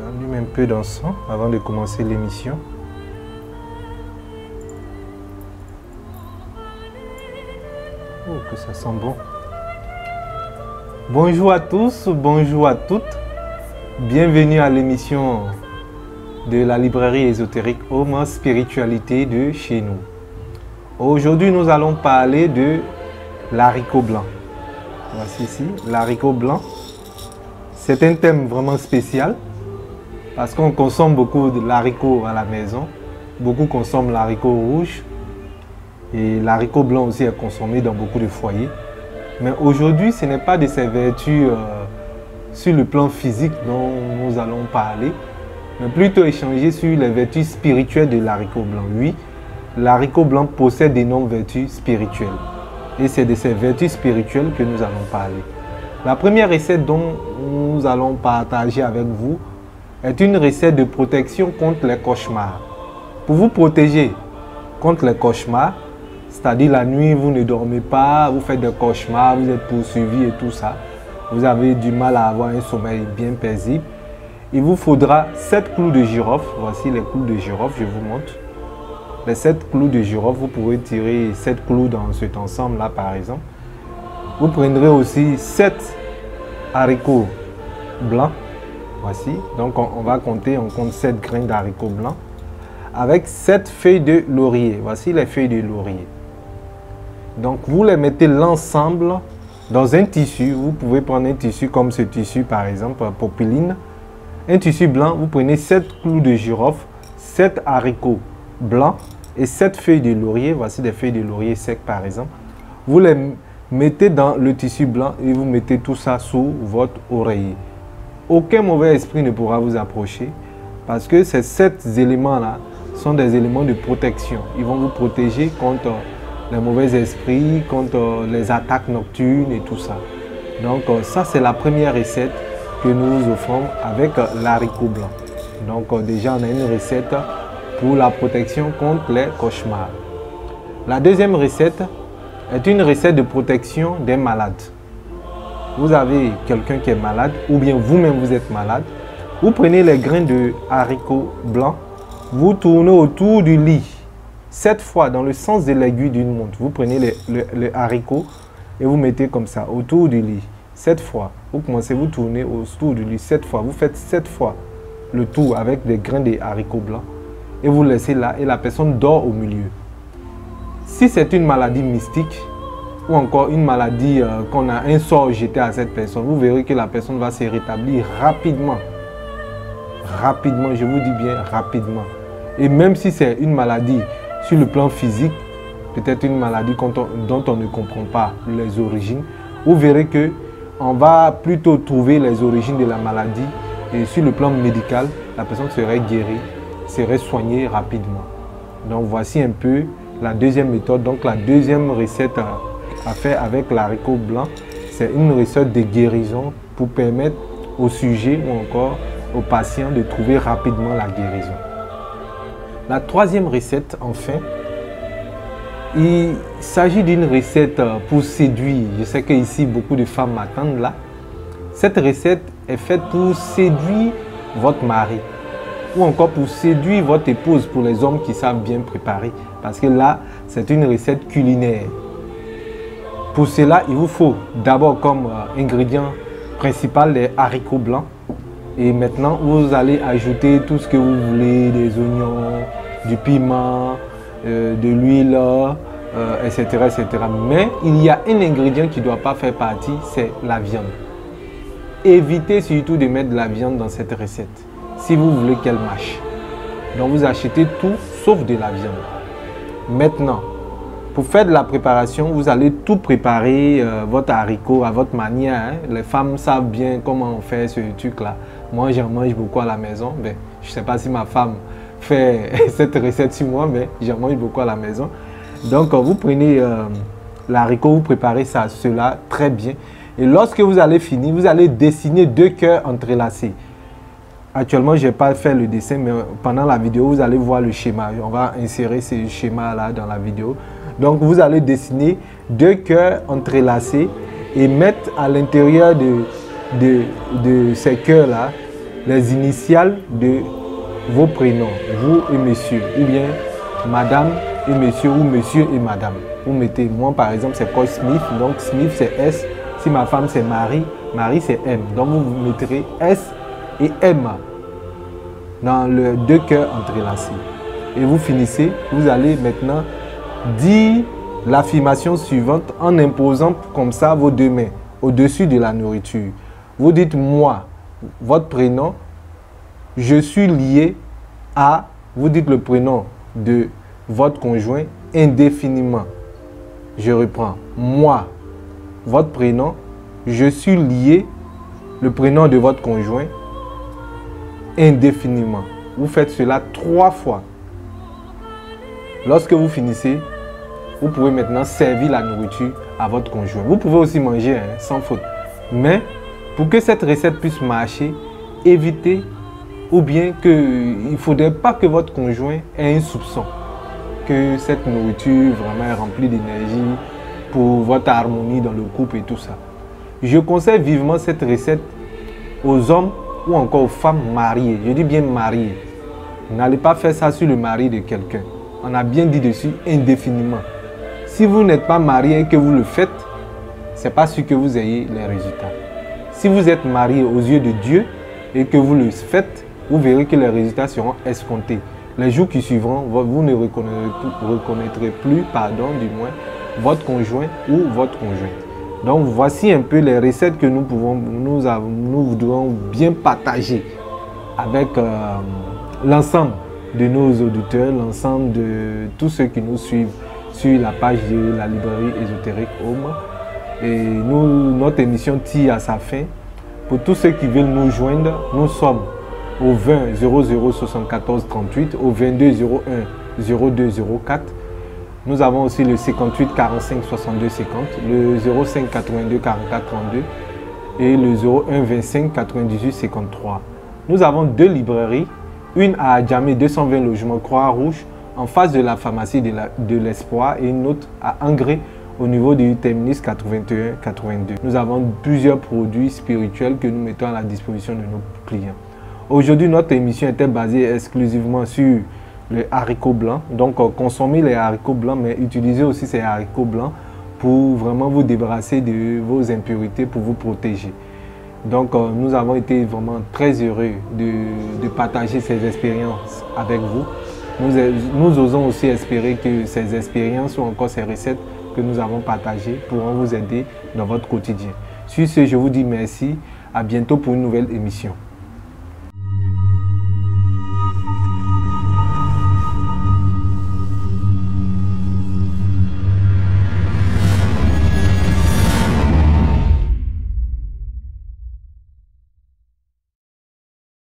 J'allume un peu d'encens avant de commencer l'émission. Oh, que ça sent bon. Bonjour à tous, bonjour à toutes. Bienvenue à l'émission de la librairie ésotérique Homo Spiritualité de chez nous. Aujourd'hui, nous allons parler de l'haricot blanc. Voici ici, l'haricot blanc. C'est un thème vraiment spécial parce qu'on consomme beaucoup de l'haricot à la maison. Beaucoup consomment l'haricot rouge et l'haricot blanc aussi est consommé dans beaucoup de foyers. Mais aujourd'hui, ce n'est pas de ses vertus sur le plan physique dont nous allons parler, mais plutôt échanger sur les vertus spirituelles de l'haricot blanc. Oui, l'haricot blanc possède d'énormes vertus spirituelles. Et c'est de ces vertus spirituelles que nous allons parler. La première recette dont nous allons partager avec vous est une recette de protection contre les cauchemars. Pour vous protéger contre les cauchemars, c'est-à-dire la nuit, vous ne dormez pas, vous faites des cauchemars, vous êtes poursuivi et tout ça, vous avez du mal à avoir un sommeil bien paisible, il vous faudra 7 clous de girofle. Voici les clous de girofle, je vous montre. Les 7 clous de girofle, vous pourrez tirer 7 clous dans cet ensemble-là par exemple. Vous prendrez aussi 7 haricots blancs. Voici, donc on va compter, on compte 7 grains d'haricots blancs avec 7 feuilles de laurier. Voici les feuilles de laurier. Donc vous les mettez l'ensemble dans un tissu. Vous pouvez prendre un tissu comme ce tissu par exemple, popeline. Un tissu blanc, vous prenez 7 clous de girofle, 7 haricots blancs et 7 feuilles de laurier. Voici des feuilles de laurier secs par exemple. Vous les mettez dans le tissu blanc et vous mettez tout ça sous votre oreiller. Aucun mauvais esprit ne pourra vous approcher parce que ces 7 éléments-là sont des éléments de protection. Ils vont vous protéger contre les mauvais esprits, contre les attaques nocturnes et tout ça. Donc ça, c'est la première recette que nous vous offrons avec l'haricot blanc. Donc déjà, on a une recette pour la protection contre les cauchemars. La deuxième recette est une recette de protection des malades. Vous avez quelqu'un qui est malade ou bien vous-même vous êtes malade. Vous prenez les grains de haricots blancs, vous tournez autour du lit 7 fois dans le sens de l'aiguille d'une montre. Vous prenez les haricots et vous mettez comme ça autour du lit 7 fois. Vous commencez, vous tournez autour du lit 7 fois. Vous faites 7 fois le tour avec des grains de haricots blancs et vous laissez là et la personne dort au milieu. Si c'est une maladie mystique ou encore une maladie qu'on a un sort jeté à cette personne, vous verrez que la personne va se rétablir rapidement. Rapidement, je vous dis bien rapidement. Et même si c'est une maladie sur le plan physique, peut-être une maladie dont on ne comprend pas les origines, vous verrez que on va plutôt trouver les origines de la maladie et sur le plan médical, la personne serait guérie, serait soignée rapidement. Donc voici un peu la deuxième méthode. Donc la deuxième recette à faire avec l'haricot blanc, c'est une recette de guérison pour permettre au sujet ou encore aux patients de trouver rapidement la guérison. La troisième recette, enfin, il s'agit d'une recette pour séduire. Je sais qu'ici, beaucoup de femmes m'attendent là. Cette recette est faite pour séduire votre mari ou encore pour séduire votre épouse, pour les hommes qui savent bien préparer. Parce que là, c'est une recette culinaire. Pour cela, il vous faut d'abord comme ingrédient principal les haricots blancs. Et maintenant, vous allez ajouter tout ce que vous voulez, des oignons, du piment, de l'huile, etc., etc. Mais il y a un ingrédient qui ne doit pas faire partie, c'est la viande. Évitez surtout de mettre de la viande dans cette recette, si vous voulez qu'elle marche. Donc vous achetez tout sauf de la viande. Maintenant, pour faire de la préparation, vous allez tout préparer, votre haricot à votre manière. Hein. Les femmes savent bien comment on fait ce truc-là. Moi, j'en mange beaucoup à la maison. Ben, je ne sais pas si ma femme fait cette recette sur moi, mais j'en mange beaucoup à la maison. Donc, vous prenez l'haricot, vous préparez cela très bien. Et lorsque vous allez finir, vous allez dessiner 2 cœurs entrelacés. Actuellement, je n'ai pas fait le dessin, mais pendant la vidéo, vous allez voir le schéma. On va insérer ce schéma-là dans la vidéo. Donc, vous allez dessiner 2 cœurs entrelacés et mettre à l'intérieur de ces cœurs-là les initiales de vos prénoms, vous et monsieur, ou bien madame et monsieur, ou monsieur et madame. Vous mettez, moi par exemple c'est Paul Smith, donc Smith c'est S. Si ma femme c'est Marie, Marie c'est M. Donc vous mettrez S et M dans le deux cœurs entrelacés. Et vous finissez, vous allez maintenant dire l'affirmation suivante en imposant comme ça vos deux mains au-dessus de la nourriture. Vous dites moi, votre prénom, je suis lié à, vous dites le prénom de votre conjoint indéfiniment. Je reprends, moi, votre prénom, je suis lié, le prénom de votre conjoint indéfiniment. Vous faites cela 3 fois. Lorsque vous finissez, vous pouvez maintenant servir la nourriture à votre conjoint. Vous pouvez aussi manger sans faute. Mais pour que cette recette puisse marcher, évitez ou bien il ne faudrait pas que votre conjoint ait un soupçon que cette nourriture vraiment est remplie d'énergie pour votre harmonie dans le couple et tout ça. Je conseille vivement cette recette aux hommes ou encore aux femmes mariées. Je dis bien mariées. N'allez pas faire ça sur le mari de quelqu'un. On a bien dit dessus indéfiniment. Si vous n'êtes pas marié et que vous le faites, ce n'est pas sûr que vous ayez les résultats. Si vous êtes marié aux yeux de Dieu et que vous le faites, vous verrez que les résultats seront escomptés. Les jours qui suivront, vous ne reconnaîtrez plus, votre conjoint ou votre conjointe. Donc voici un peu les recettes que nous voudrons bien partager avec l'ensemble de nos auditeurs, l'ensemble de tous ceux qui nous suivent sur la page de la librairie ésotérique Home. Et notre émission tire à sa fin. Pour tous ceux qui veulent nous joindre, nous sommes au 20 00 74 38, au 22 01 02 04. Nous avons aussi le 58 45 62 50, le 05 82 44 32 et le 01 25 98 53. Nous avons 2 librairies, une à Adjamé 220 logements Croix-Rouge en face de la pharmacie de l'Espoir et une autre à Angré au niveau du terminus 81-82. Nous avons plusieurs produits spirituels que nous mettons à la disposition de nos clients. Aujourd'hui, notre émission était basée exclusivement sur les haricots blancs. Donc, consommez les haricots blancs, mais utilisez aussi ces haricots blancs pour vraiment vous débarrasser de vos impuretés, pour vous protéger. Donc, nous avons été vraiment très heureux de partager ces expériences avec vous. Nous osons aussi espérer que ces expériences ou encore ces recettes que nous avons partagées pourront vous aider dans votre quotidien. Sur ce, je vous dis merci. À bientôt pour une nouvelle émission.